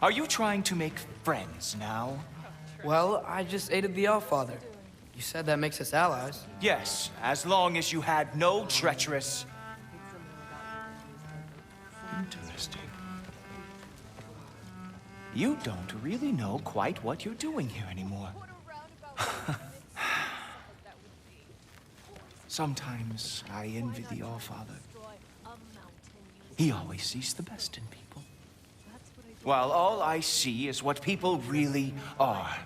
Are you trying to make friends now? Well, I just aided the Allfather. You said that makes us allies. Yes, as long as you had no treacherous... Interesting. You don't really know quite what you're doing here anymore. Sometimes I envy the Allfather. He always sees the best in people. While all I see is what people really are.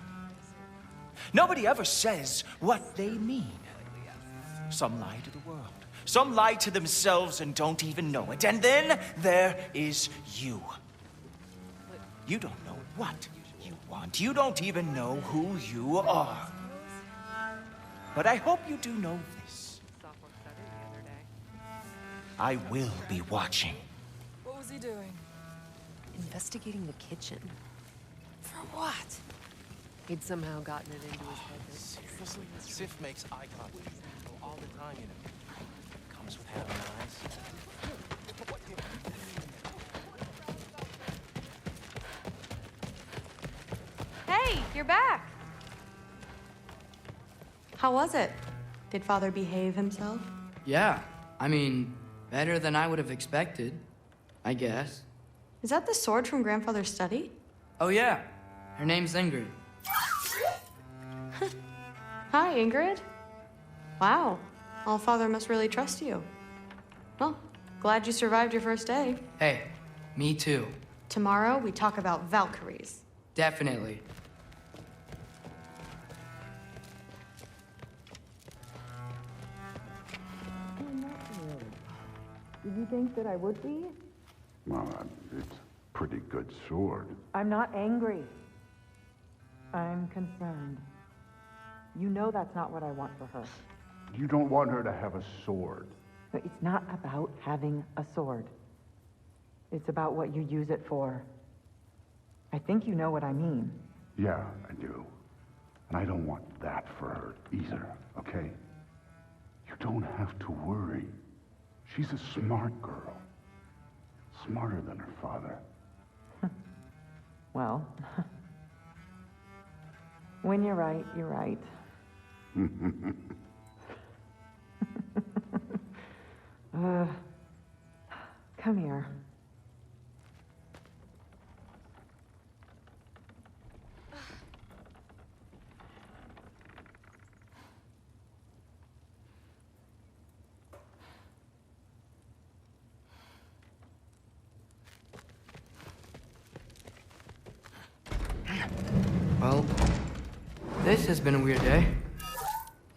Nobody ever says what they mean. Some lie to the world. Some lie to themselves and don't even know it. And then there is you. You don't know what you want. You don't even know who you are. But I hope you do know this. I will be watching. What was he doing? Investigating the kitchen. For what? He'd somehow gotten it into his head that... Seriously, Sif makes eye contact with people all the time, you know. Comes with having eyes. Hey, you're back. How was it? Did Father behave himself? Yeah, I mean, better than I would have expected, I guess. Is that the sword from Grandfather's study? Oh yeah, her name's Ingrid. Hi, Ingrid. Wow, Allfather must really trust you. Well, glad you survived your first day. Hey, me too. Tomorrow, we talk about Valkyries. Definitely. Did you think that I would be? Well, it's a pretty good sword. I'm not angry. I'm concerned. You know that's not what I want for her. You don't want her to have a sword. But it's not about having a sword. It's about what you use it for. I think you know what I mean. Yeah, I do. And I don't want that for her either, okay? You don't have to worry. She's a smart girl. Smarter than her father. Well, when you're right, you're right. Come here. Well, this has been a weird day.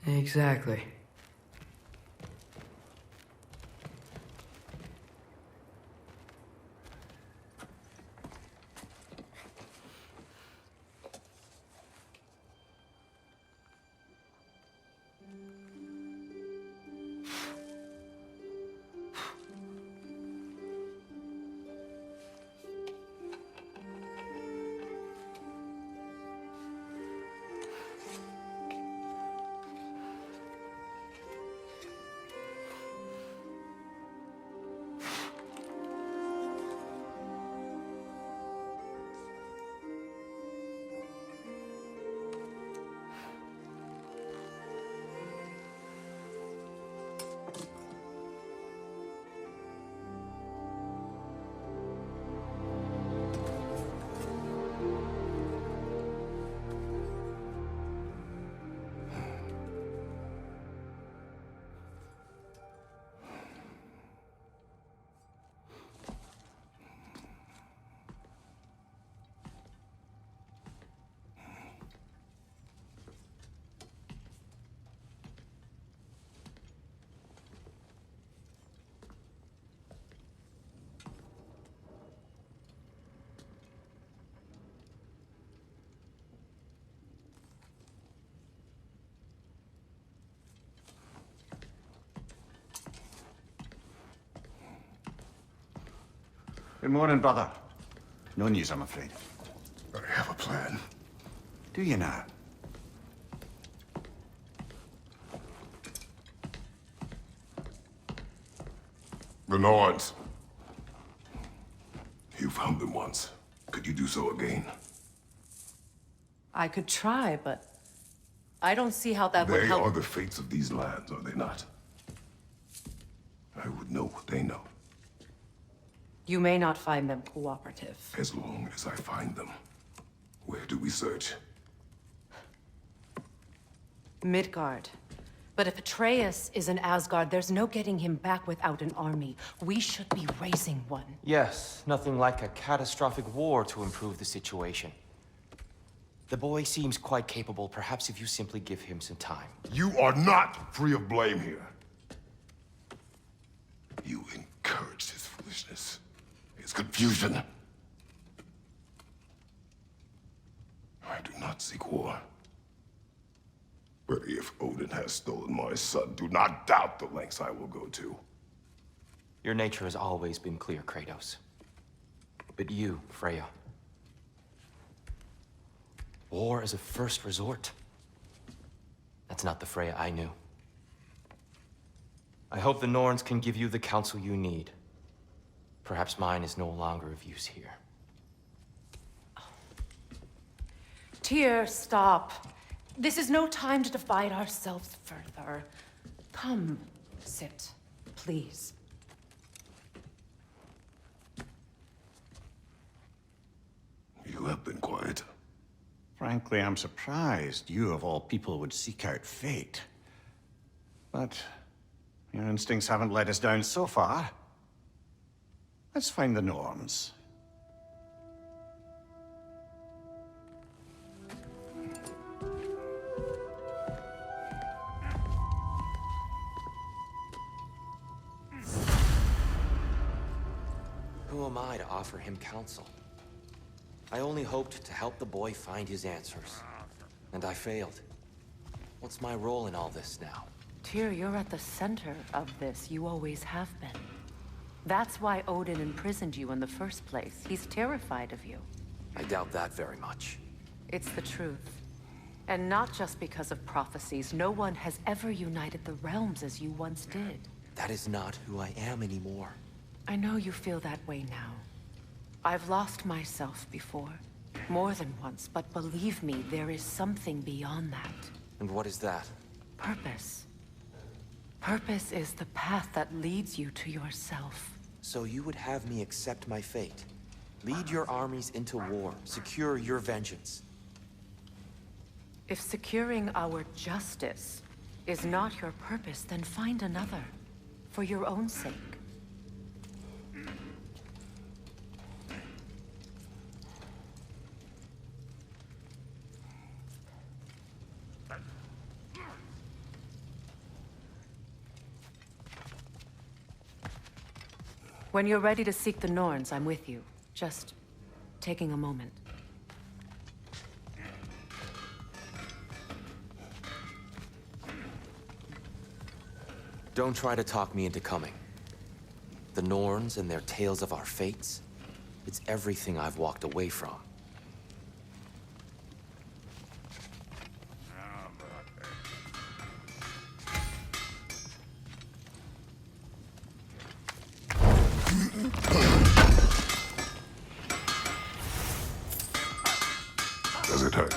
Exactly. Good morning, brother. No news, I'm afraid. I have a plan. Do you now? The Norns. You found them once. Could you do so again? I could try, but I don't see how that would They help. are the fates of these lands, are they not? I would know what they know, You may not find them cooperative. as long as I find them. Where do we search? Midgard. But if Atreus is in Asgard, there's no getting him back without an army. We should be raising one. Yes, nothing like a catastrophic war to improve the situation. The boy seems quite capable. Perhaps if you simply give him some time. You are not free of blame here. You encouraged his foolishness, his confusion. I do not seek war. But if Odin has stolen my son, do not doubt the lengths I will go to. Your nature has always been clear, Kratos. But you, Freya. War is a first resort. That's not the Freya I knew. I hope the Norns can give you the counsel you need. Perhaps mine is no longer of use here. Tyr, stop. This is no time to divide ourselves further. Come, sit, please. You have been quiet. Frankly, I'm surprised you, of all people, would seek out fate. But your instincts haven't let us down so far. Let's find the Norns. Who am I to offer him counsel? I only hoped to help the boy find his answers. And I failed. What's my role in all this now? Tyr, you're at the center of this. You always have been. That's why Odin imprisoned you in the first place. He's terrified of you. I doubt that very much. It's the truth. And not just because of prophecies. No one has ever united the realms as you once did. That is not who I am anymore. I know you feel that way now. I've lost myself before. More than once, but believe me, there is something beyond that. And what is that? Purpose. Purpose is the path that leads you to yourself. So you would have me accept my fate? Lead your armies into war, secure your vengeance. If securing our justice is not your purpose, then find another. For your own sake. When you're ready to seek the Norns, I'm with you. Just taking a moment. Don't try to talk me into coming. The Norns and their tales of our fates, it's everything I've walked away from. Does it hurt?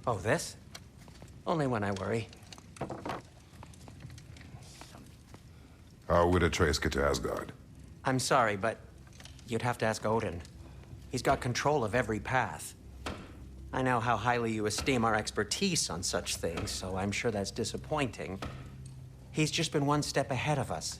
Oh, this? Only when I worry. How would Atreus get to Asgard? I'm sorry, but you'd have to ask Odin. He's got control of every path. I know how highly you esteem our expertise on such things, so I'm sure that's disappointing. He's just been one step ahead of us.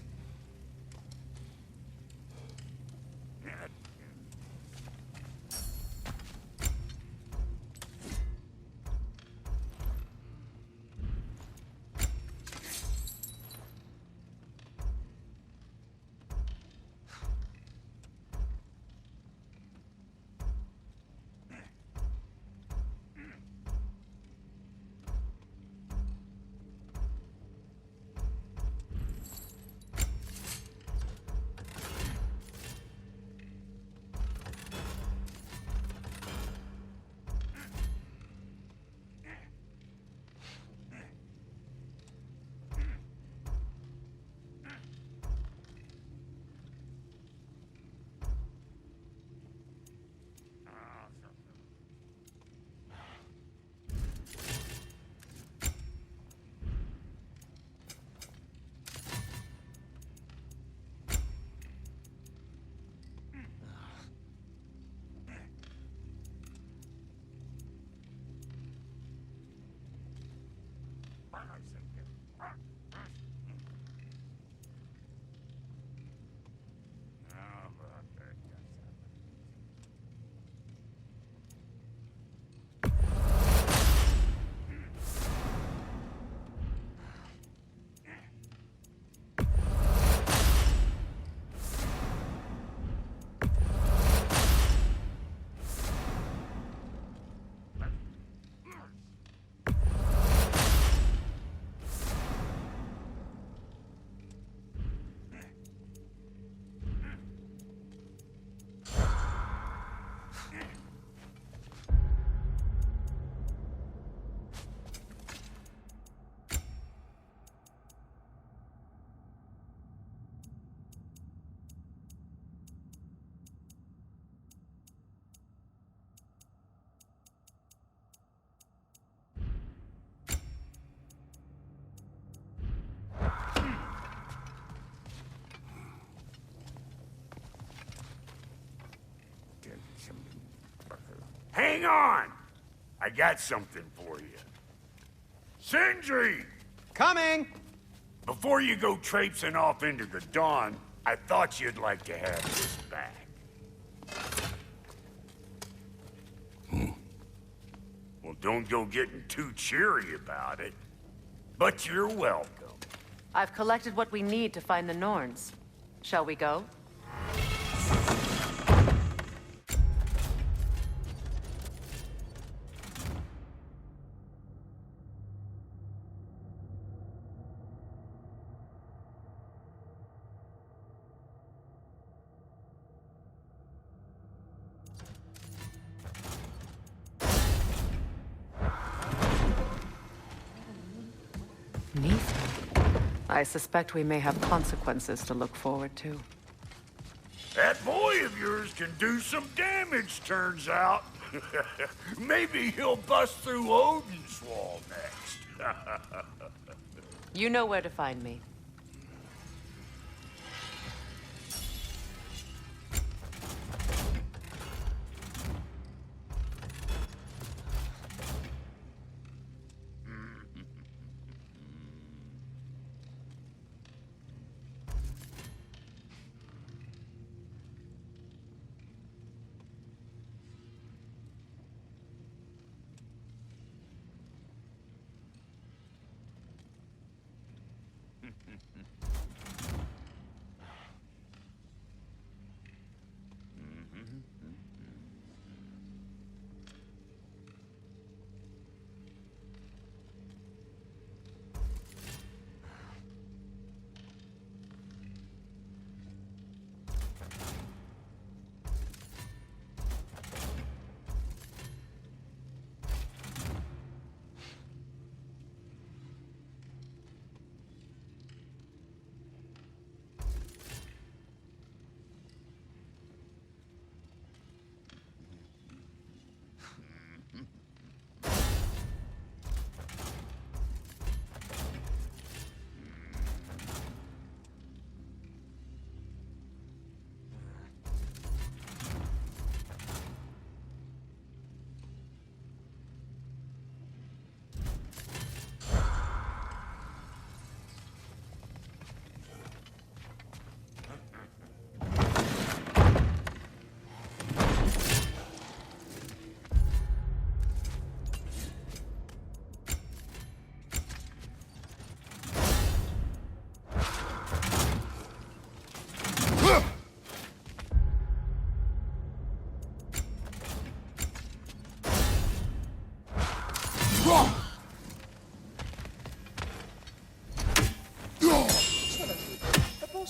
Hang on! I got something for you. Sindri! Coming! Before you go traipsing off into the dawn, I thought you'd like to have this back. Well, don't go getting too cheery about it. But you're welcome. I've collected what we need to find the Norns. Shall we go? I suspect we may have consequences to look forward to. That boy of yours can do some damage, turns out. Maybe he'll bust through Odin's wall next. You know where to find me.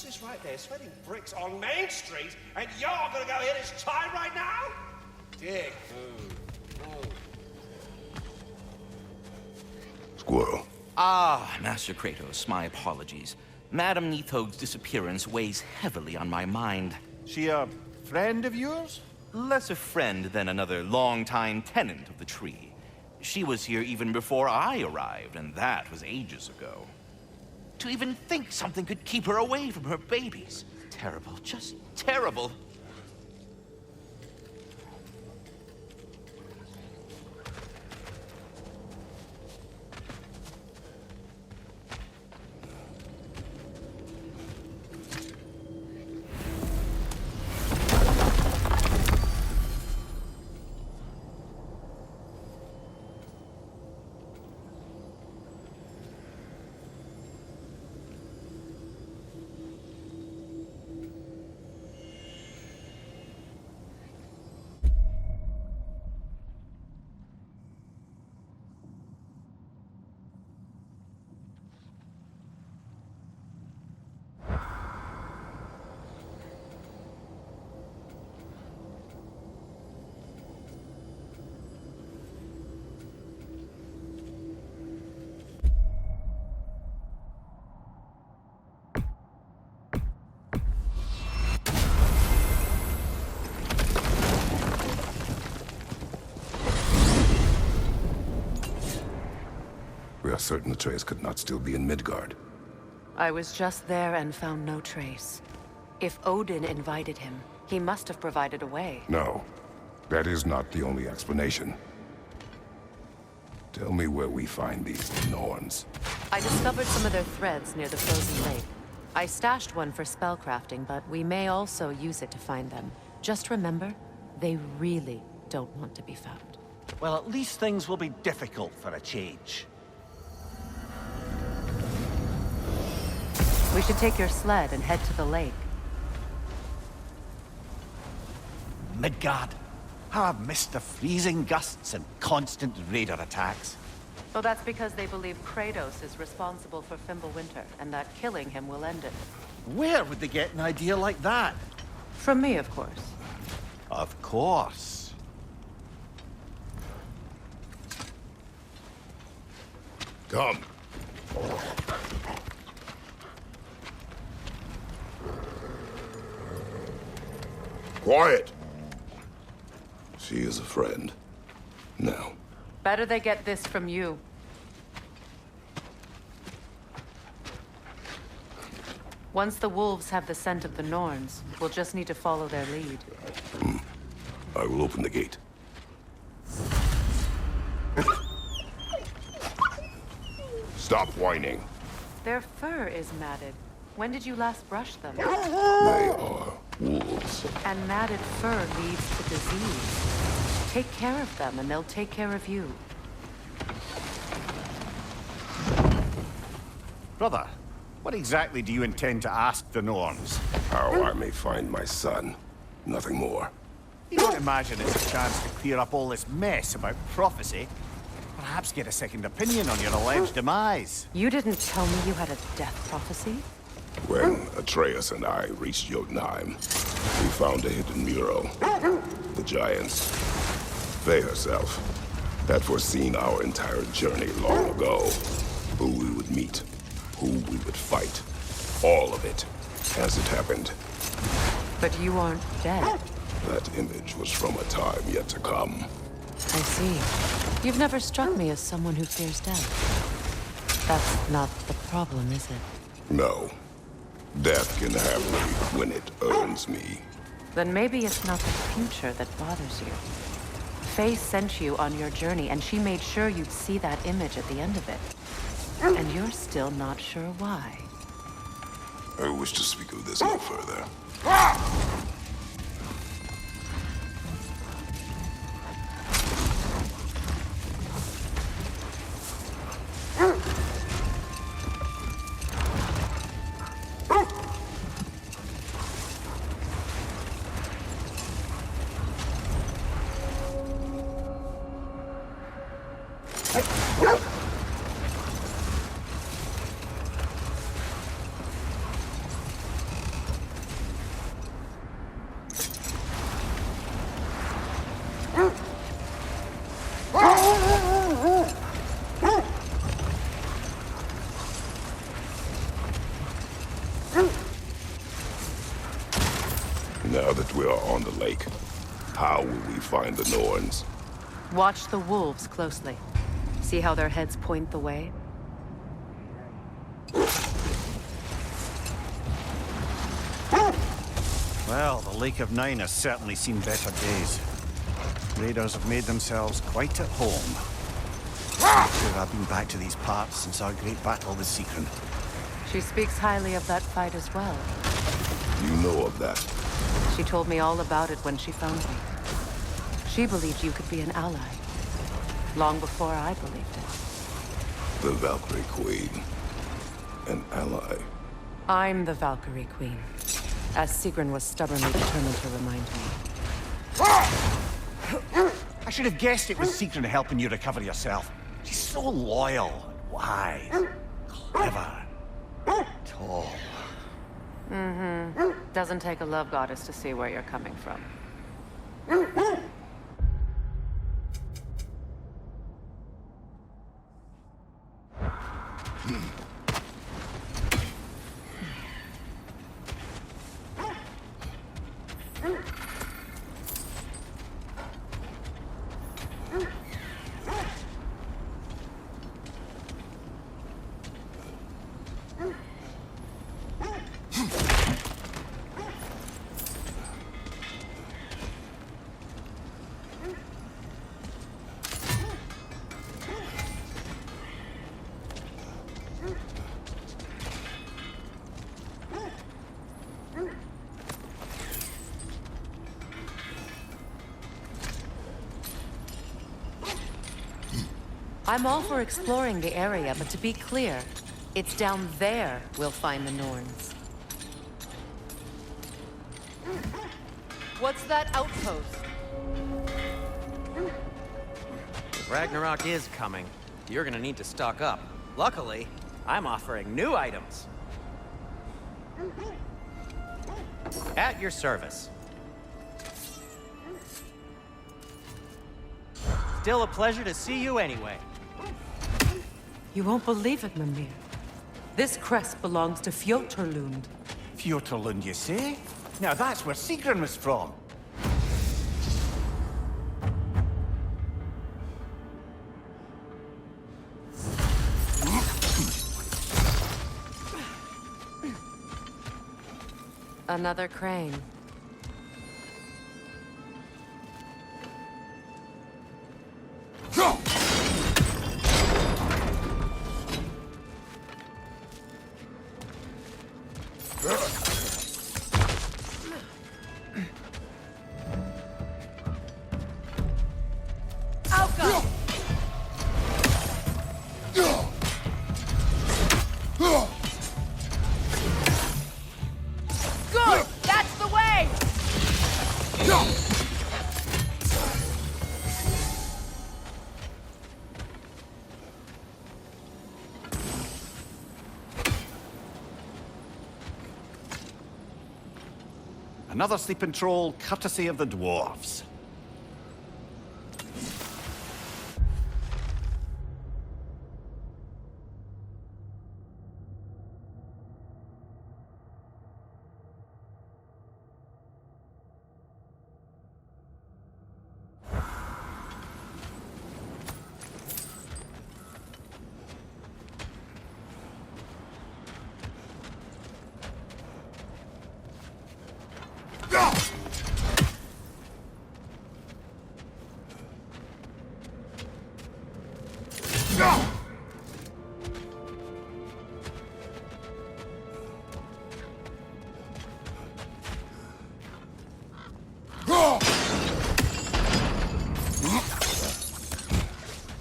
Is right there, sweating bricks on Main Street, and you're gonna go hit his time right now? Dick move. Squirrel. Ah, Master Kratos, my apologies. Madame Neathog's disappearance weighs heavily on my mind. She a friend of yours? Less a friend than another longtime tenant of the tree. She was here even before I arrived, and that was ages ago. To even think something could keep her away from her babies. Terrible, just terrible. are certain Atreus could not still be in Midgard. I was just there and found no trace. If Odin invited him, he must have provided a way. No, that is not the only explanation. Tell me where we find these Norns. I discovered some of their threads near the frozen lake. I stashed one for spellcrafting, but we may also use it to find them. Just remember, they really don't want to be found. Well, at least things will be difficult for a change. We should take your sled and head to the lake. Midgard. How I've missed the freezing gusts and constant raider attacks. Well, that's because they believe Kratos is responsible for Fimbulwinter, and that killing him will end it. Where would they get an idea like that? From me, of course. Of course. Come. Quiet! She is a friend. Now. Better they get this from you. Once the wolves have the scent of the Norns, we'll just need to follow their lead. I will open the gate. Stop whining. Their fur is matted. When did you last brush them? They are wolves. And matted fur leads to disease. Take care of them, and they'll take care of you. Brother, what exactly do you intend to ask the Norns? How I may find my son. Nothing more. You don't imagine it's a chance to clear up all this mess about prophecy? Perhaps get a second opinion on your alleged demise. You didn't tell me you had a death prophecy? When Atreus and I reached Jotunheim, we found a hidden mural. The Giants, they herself, had foreseen our entire journey long ago. Who we would meet, who we would fight. All of it, as it happened. But you aren't dead. That image was from a time yet to come. I see. You've never struck me as someone who fears death. That's not the problem, is it? No. Death can have me when it earns me. Then maybe it's not the future that bothers you. Faye sent you on your journey, and she made sure you'd see that image at the end of it. And you're still not sure why. I wish to speak of this no further. Now that we are on the lake, how will we find the Norns? Watch the wolves closely. See how their heads point the way? Well, the Lake of Nine has certainly seen better days. Raiders have made themselves quite at home. I'm sure I've been back to these parts since our great battle with Sigrun. She speaks highly of that fight as well. You know of that? She told me all about it when she found me. She believed you could be an ally. Long before I believed it. The Valkyrie Queen. An ally. I'm the Valkyrie Queen. As Sigrun was stubbornly determined to remind me. I should have guessed it was Sigrun helping you recover yourself. She's so loyal and wise, clever, tall. Mm-hmm. Doesn't take a love goddess to see where you're coming from. I'm all for exploring the area, but to be clear, it's down there we'll find the Norns. What's that outpost? Ragnarok is coming. You're gonna need to stock up. Luckily, I'm offering new items. At your service. Still a pleasure to see you anyway. You won't believe it, Mimir. This crest belongs to Fjoturlund. Fjoturlund, you say? Now that's where Sigrun was from. Another crane. Good! That's the way! Another sleeping troll, courtesy of the dwarves.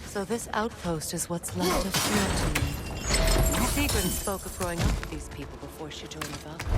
So this outpost is what's left of Fjoturlund. Sigrun spoke of growing up with these people before she joined the Valkyries.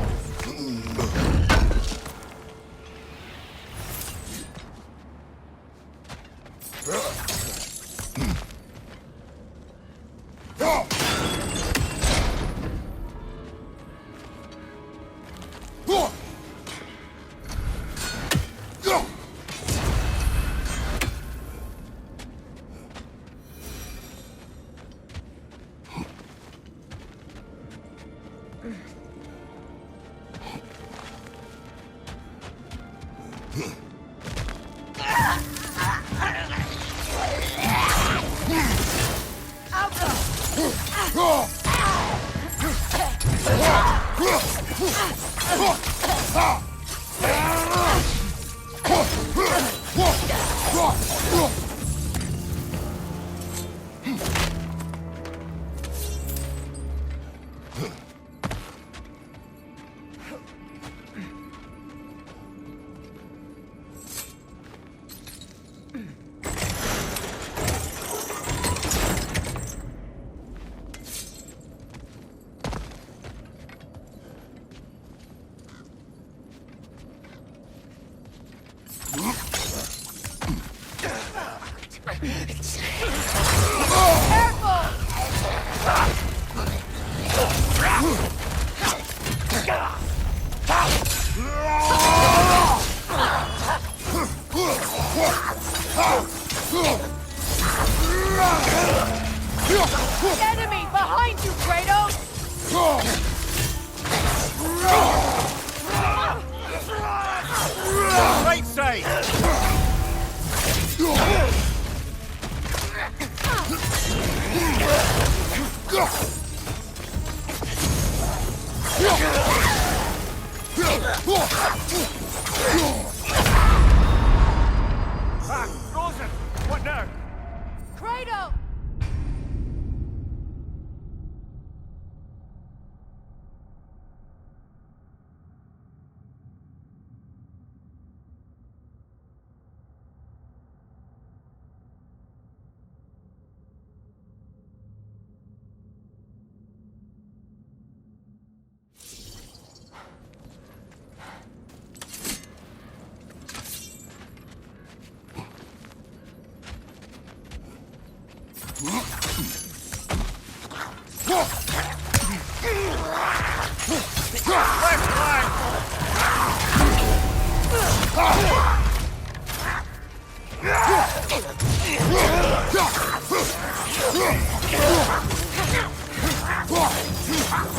Enemy behind you, Kratos! Right side! Frozen! What now? Kratos!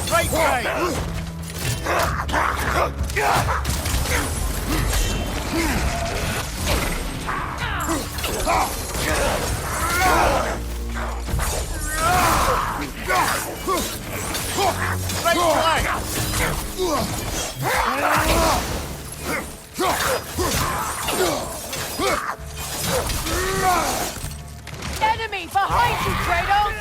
Right way! Enemy behind you, Kratos!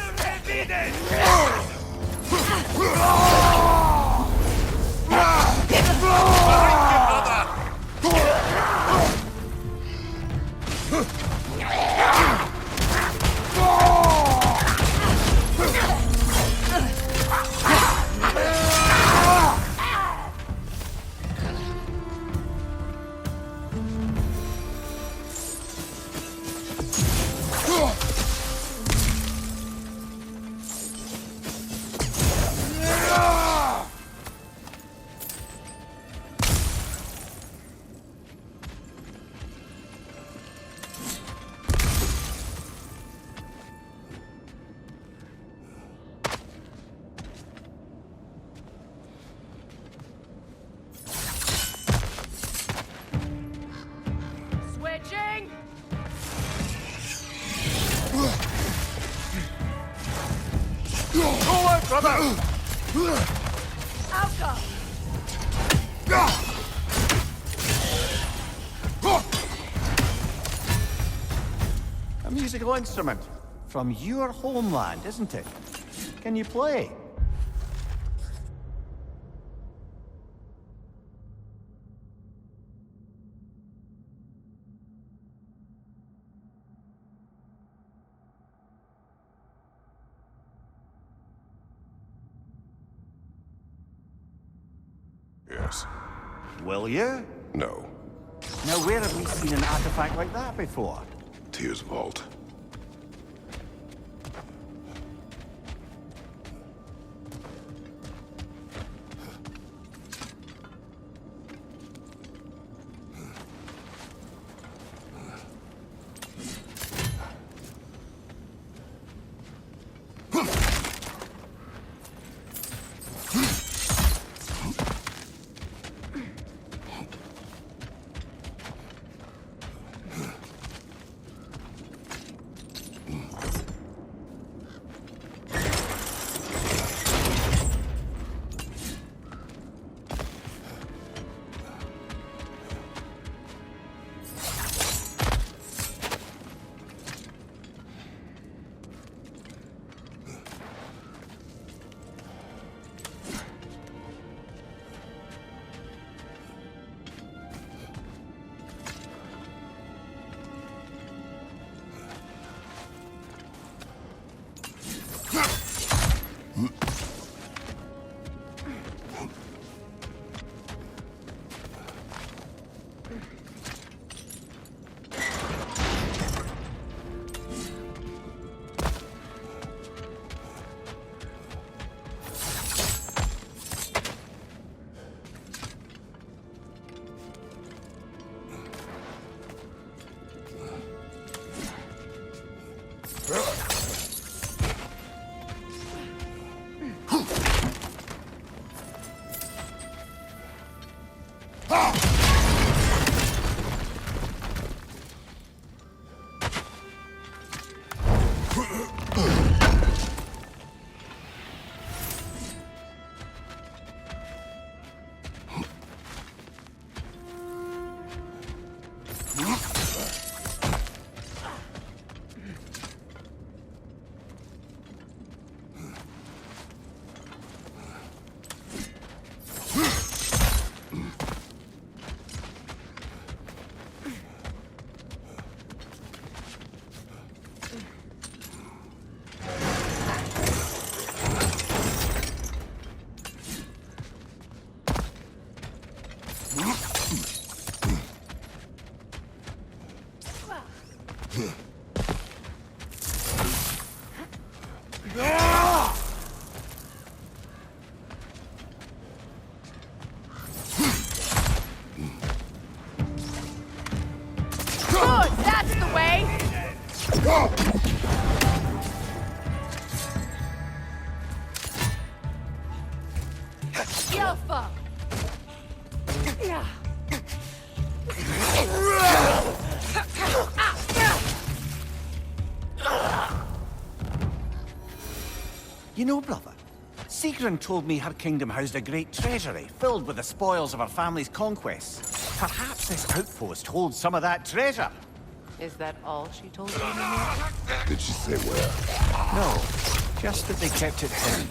Switching! Forward, brother! Outcome! A musical instrument from your homeland, isn't it? Can you play? Yes. Will you? No. Now, where have we seen an artifact like that before? Tyr's vault. Good, that's the way! You know, brother, Sigrun told me her kingdom housed a great treasury filled with the spoils of her family's conquests. Perhaps this outpost holds some of that treasure. Is that all she told you, Mimir? Did she say where? No, just that they kept it hidden.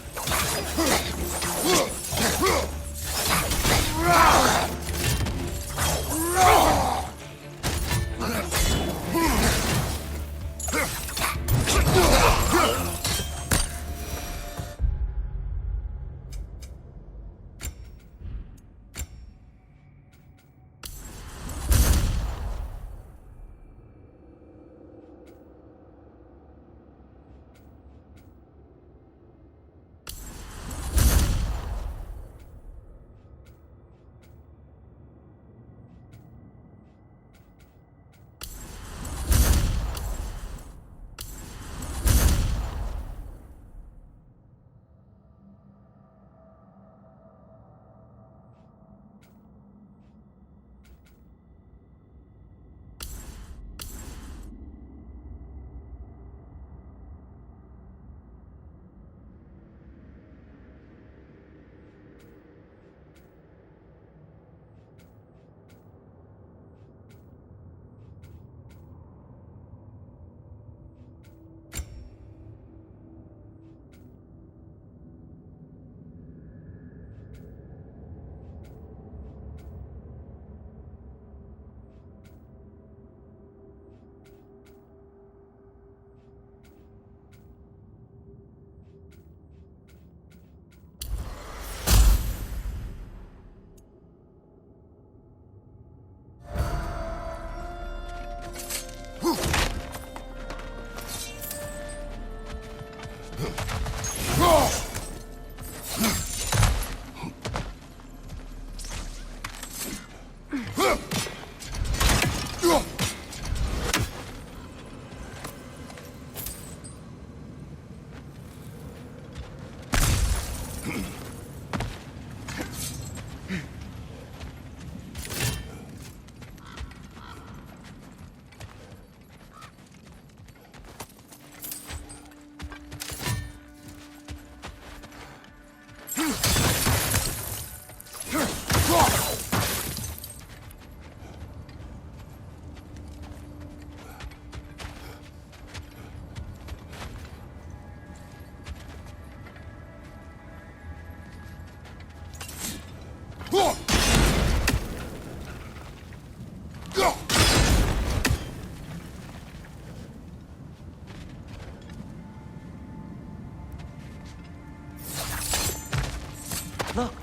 Look,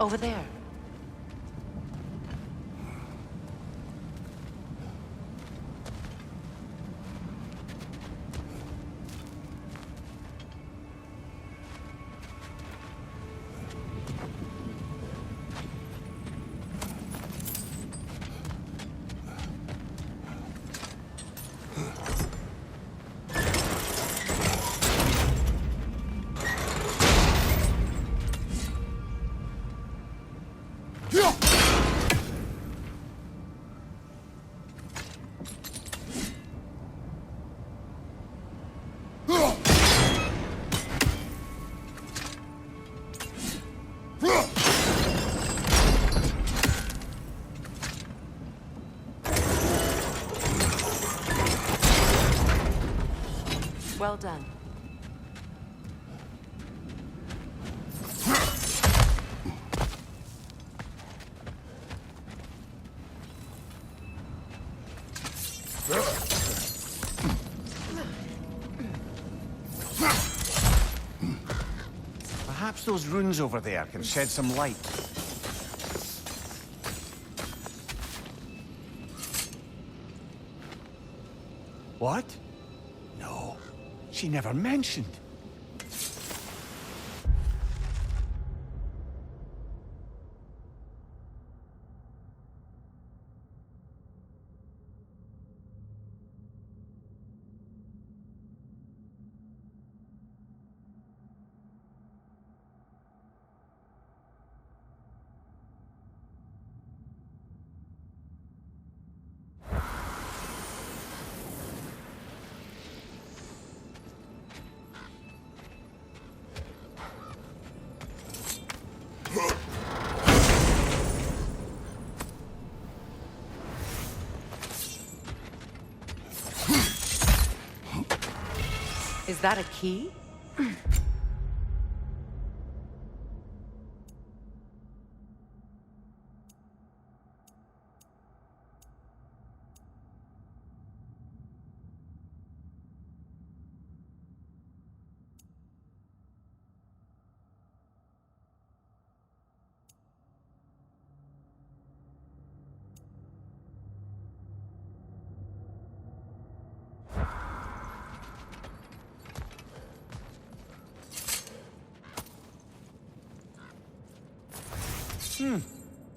over there. Well done. Perhaps those runes over there can shed some light. What? No, she never mentioned. Is that a key?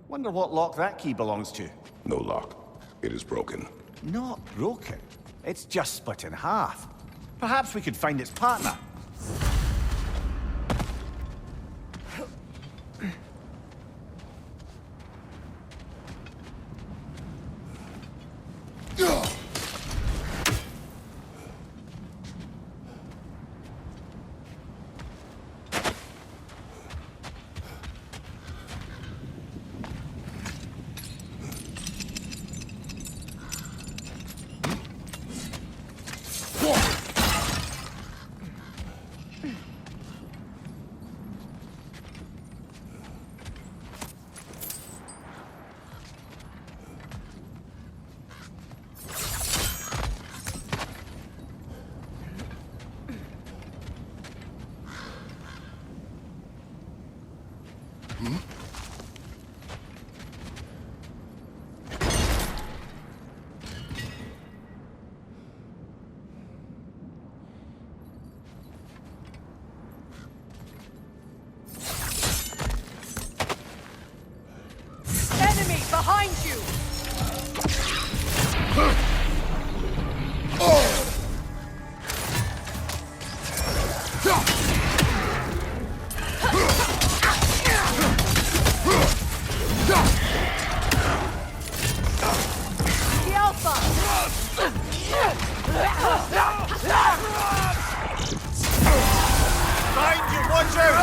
Wonder what lock that key belongs to. No lock. It is broken. Not broken. It's just split in half. Perhaps we could find its partner. Enemy behind you! The Alpha! Find you, watch out!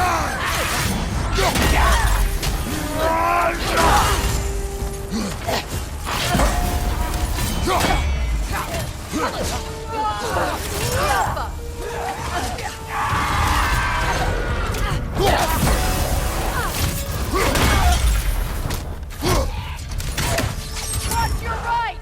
Watch your right!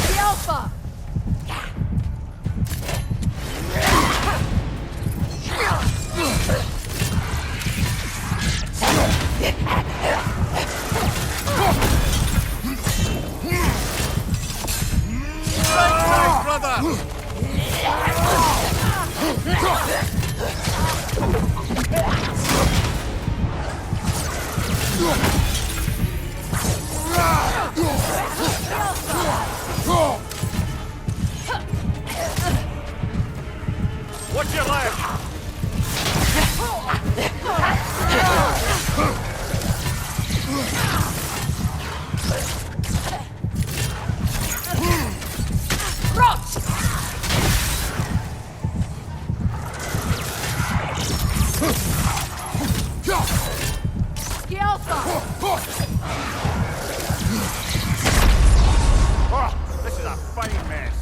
The Alpha! Right, brother! Watch your left! The Alpha! Oh, this is a fine mess.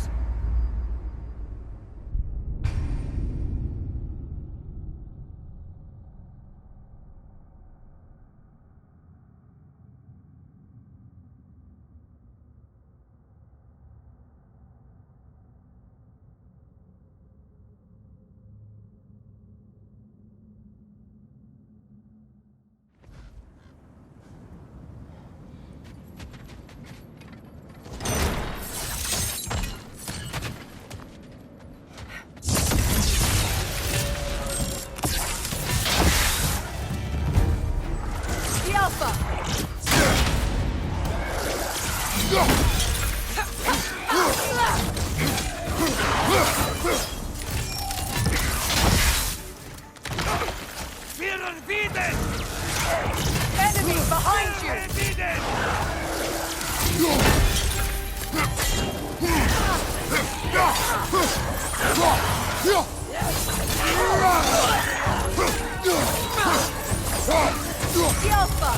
The Alpha! Enemy behind you! The Alpha!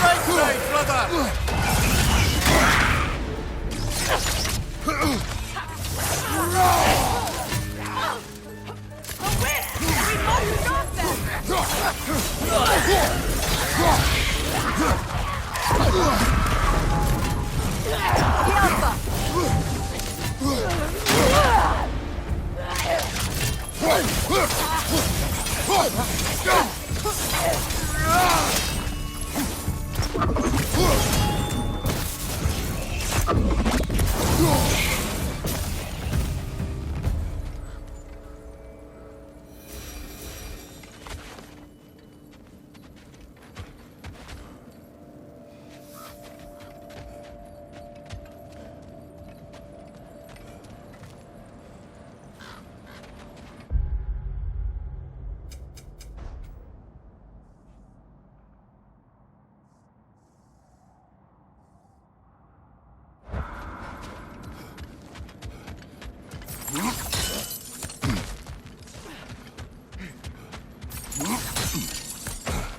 Right side, brother!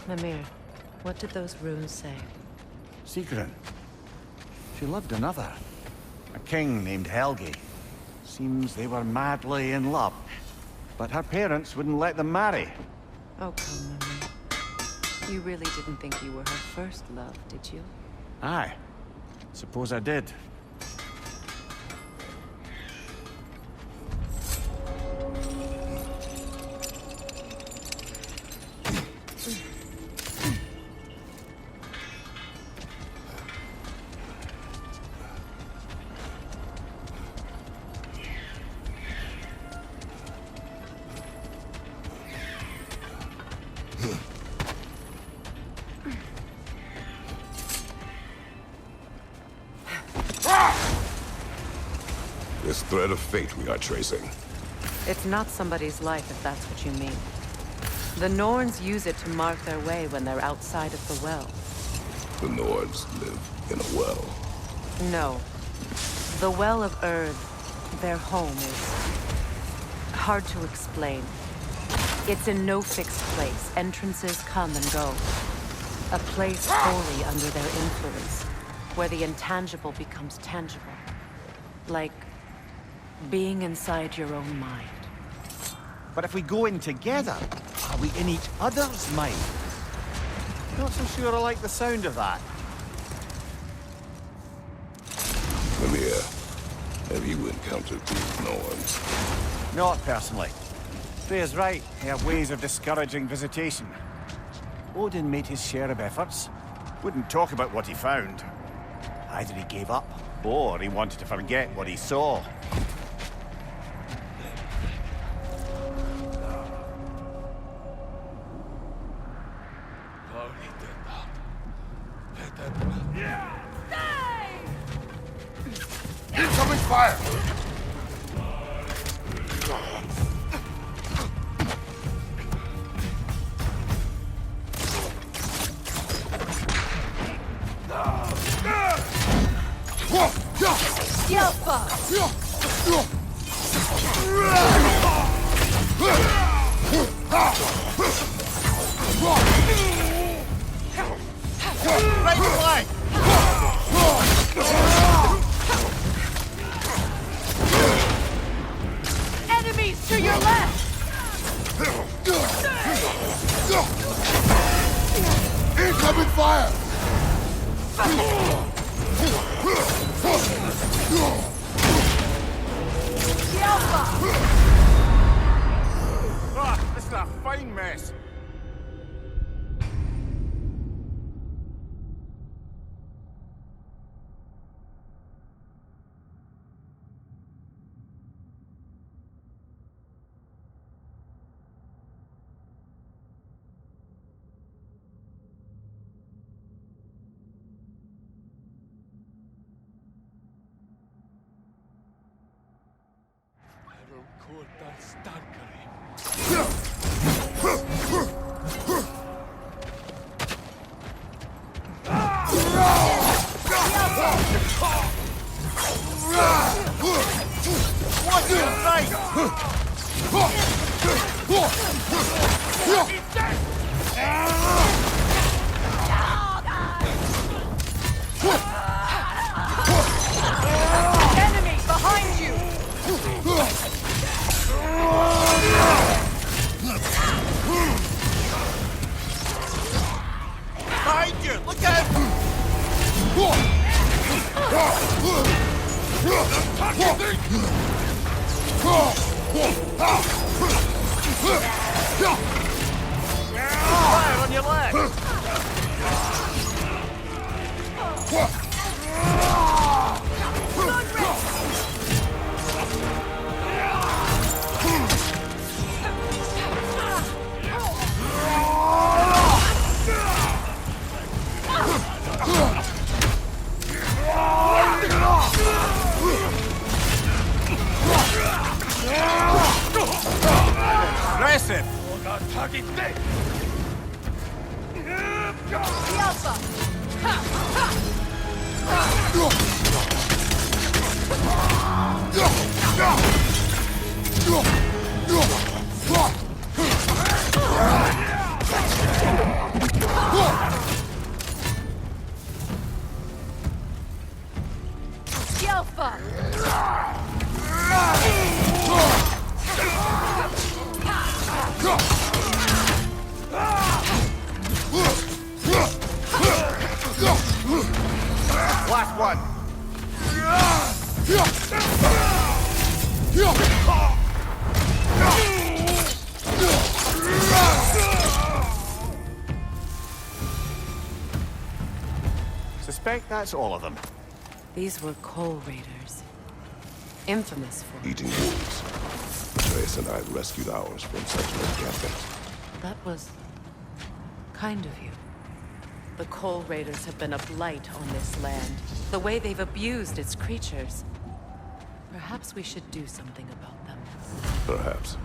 Mimir, what did those runes say? Sigrun. She loved another. A king named Helgi. Seems they were madly in love. But her parents wouldn't let them marry. Oh, come, Mimir. You really didn't think you were her first love, did you? Aye. Suppose I did. This thread of fate we are tracing. It's not somebody's life, if that's what you mean. The Norns use it to mark their way when they're outside of the well. The Nords live in a well. No. The Well of Erd, their home, is hard to explain. It's in no fixed place. Entrances come and go. A place wholly under their influence, where the intangible becomes tangible. Like being inside your own mind. But if we go in together, are we in each other's mind? Not so sure I like the sound of that. Mimir, have you encountered these Norns? Not personally. Freya's right. They have ways of discouraging visitation. Odin made his share of efforts. Wouldn't talk about what he found. Either he gave up, or he wanted to forget what he saw. Incoming fire! Right flank! Enemies to your left! Incoming fire! The Alpha! Ah, this is a fine mess. What's your right? Enemy behind you! Behind you! Look out! Fire on your left! Impressive! Last one! Suspect that's all of them. These were Coal Raiders. Infamous for... Eating wolves. Atreus and I rescued ours from such an encampment. That was... kind of you. The Coal Raiders have been a blight on this land. The way they've abused its creatures. Perhaps we should do something about them. Perhaps.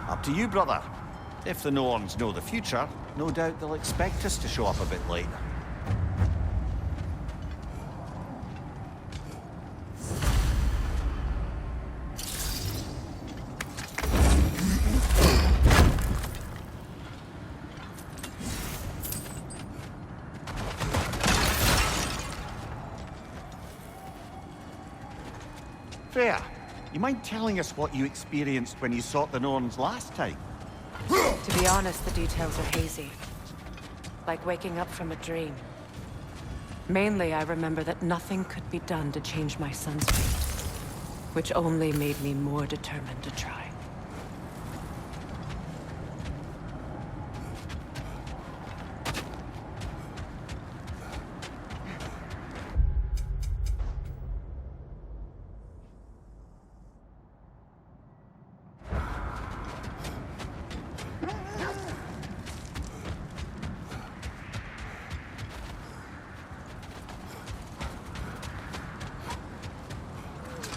Up to you, brother. If the Norns know the future, no doubt they'll expect us to show up a bit late. Freya, you mind telling us what you experienced when you sought the Norns last time? To be honest, the details are hazy. Like waking up from a dream. Mainly, I remember that nothing could be done to change my son's fate. Which only made me more determined to try.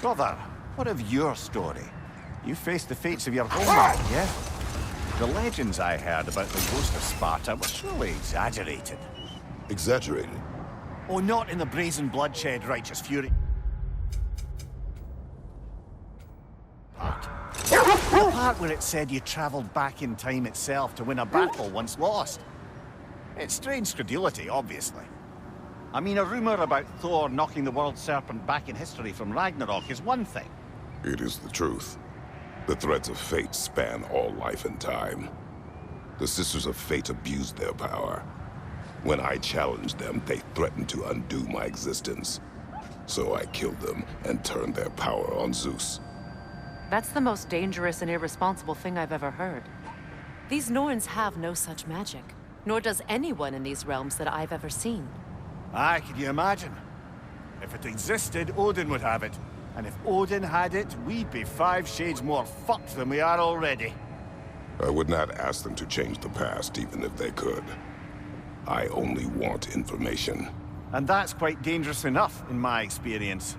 Brother, what of your story? You faced the fates of your homeland, yeah? The legends I heard about the ghost of Sparta were surely exaggerated. Exaggerated? Oh, not in the brazen bloodshed righteous fury. The part where it said you traveled back in time itself to win a battle once lost. It's strange credulity, obviously. I mean, a rumor about Thor knocking the world serpent back in history from Ragnarok is one thing. It is the truth. The threads of fate span all life and time. The Sisters of Fate abused their power. When I challenged them, they threatened to undo my existence. So I killed them and turned their power on Zeus. That's the most dangerous and irresponsible thing I've ever heard. These Norns have no such magic. Nor does anyone in these realms that I've ever seen. Aye, can you imagine? If it existed, Odin would have it. And if Odin had it, we'd be 5 shades more fucked than we are already. I would not ask them to change the past, even if they could. I only want information. And that's quite dangerous enough, in my experience.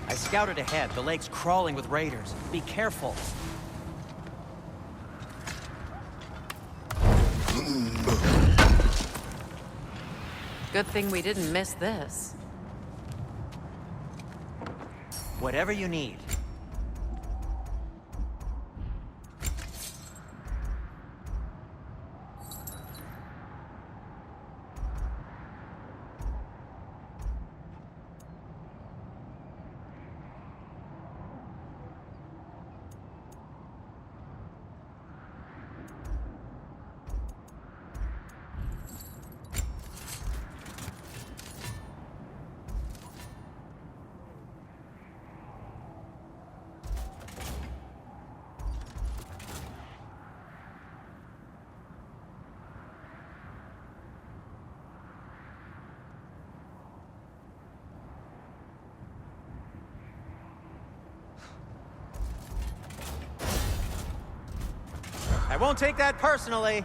I scouted ahead. The lake's crawling with raiders. Be careful. Good thing we didn't miss this. Whatever you need. I won't take that personally.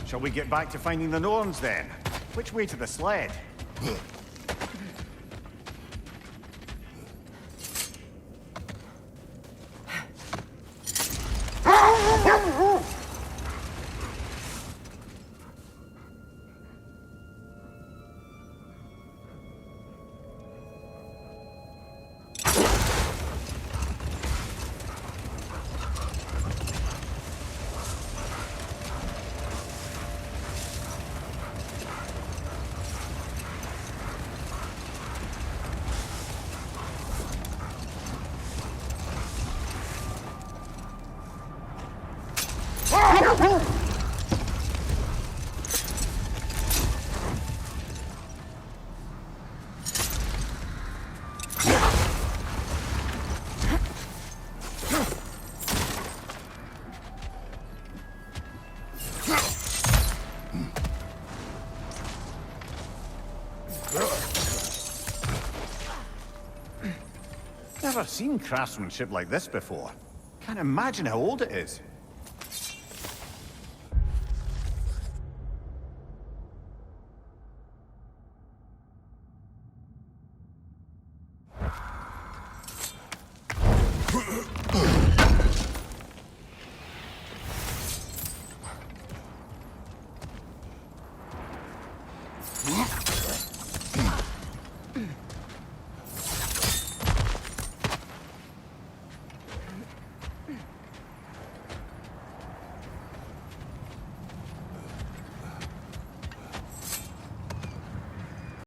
Shall we get back to finding the Norns then? Which way to the sled? Never seen craftsmanship like this before. Can't imagine how old it is.